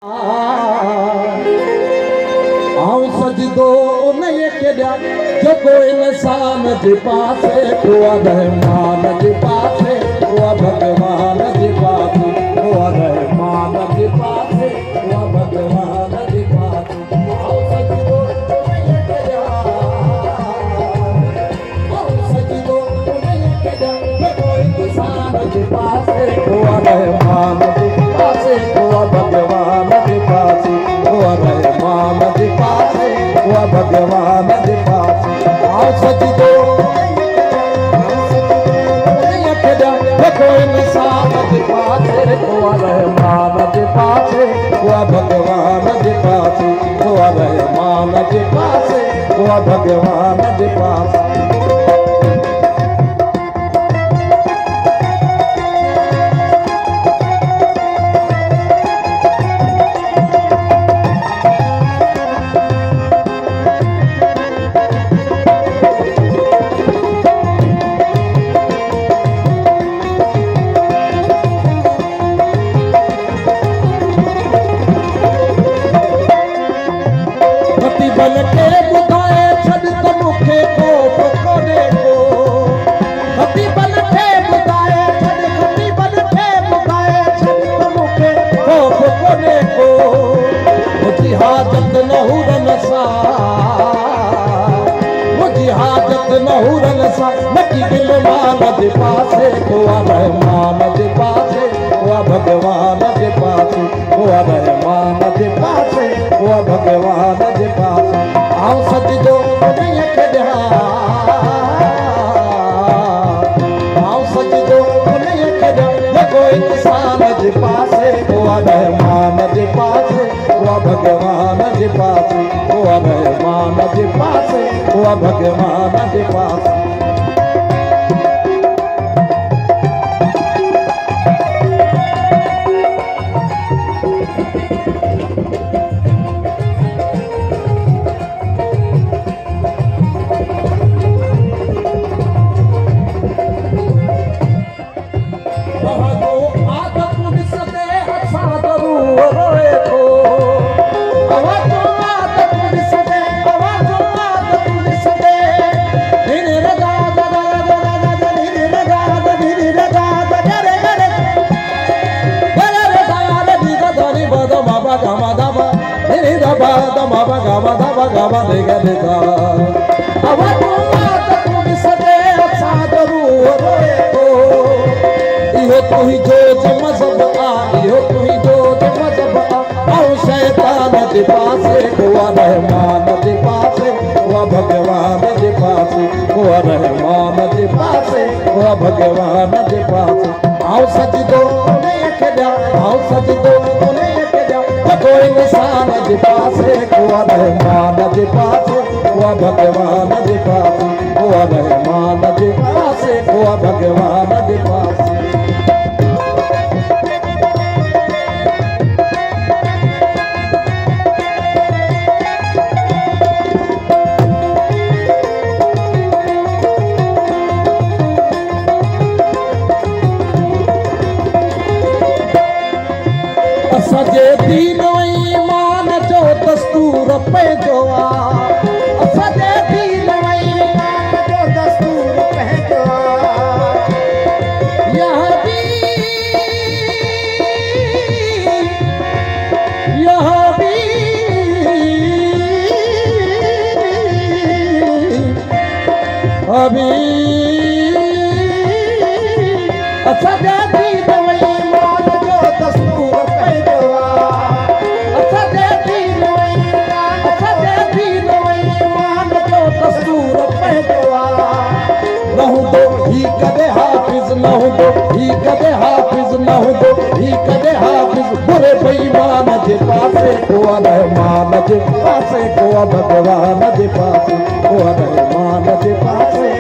आऊं सजदो उन्हीअ खे ॾियां जेको इंसान जे पासे उहा रहमान जे पासे उहा भॻवान जे पासे उहा रहमान जे पासे उहा भॻवान जे पासे आऊं सजदो उन्हीअ खे ॾियां आऊं सजदो उन्हीअ खे ॾियां जेको इंसान जे पासे उहा रहमान जे पासे उहा भॻवान जे पासे उहा रहमान जे पासे उहा भॻवान जे पासे आऊं सजदो उन्हीअ खे ॾियां जेको इंसान जे पासे उहा रहमान जे पासे उहा भॻवान जे पासे उहा रहमान जे पासे उहा भॻवान जे पासे बल के ॿुधाए छॾ त मूंखे खौफ़ कोन्हे को खती बल खे ॿुधाए छॾ खती बल खे ॿुधाए छॾ त मूंखे खौफ़ कोन्हे को मुंहिंजी हाजत न हुरन सां मुंहिंजी हाजत न हुरन सां नकी दिल मान जे पासे उहा रहमान जे पासे उहा भॻवान जे पासे उहा रहमान जे पासे उहा भॻवान जे पासे आऊं सजदो उन्हीअ खे ॾियां आऊं सजदो उन्हीअ खे ॾियां जेको इंसान जे पासे उहा रहमान जे पासे उहा भॻवान जे पासे उहा रहमान जे पासे उहा भॻवान जे पासे इहो तुंहिंजो मज़हब आहे इहो तुंहिंजो मज़हब आहे ऐं शैतान जे पासे उहा रहमान जे पासे उहा भॻवान जे पासे उहा रहमान जे पासे उहा भॻवान जे पासे आऊं सजदो उन्हीअ खे ॾियां आऊं सजदो उन्हीअ खे ॾियां जेको इंसान जे पासे उहा रहमान जे पासे उहा भॻवान जे पासे उहा रहमान जे पासे उहा भॻवान जे पासे असांजे दीन ईमान जो दस्तूर पंहिंजो आहे असांजे दीन ईमान जो दस्तूर पंहिंजो आहे अभी असांजे दीन ईमान जो दस्तूर पंहिंजो आहे असांजे दीन ईमान जो दस्तूर पंहिंजो आहे न हूंदो ही कॾहिं हाफ़िज़ न हूंदो ही कॾहिं हाफ़िज़ न हूंदो ही कॾहिं हाफ़िज़ बुरे बेईमान जे पासे उहा रहमान जे पासे उहा भॻवान जे पासे उहा रहमान जे पासे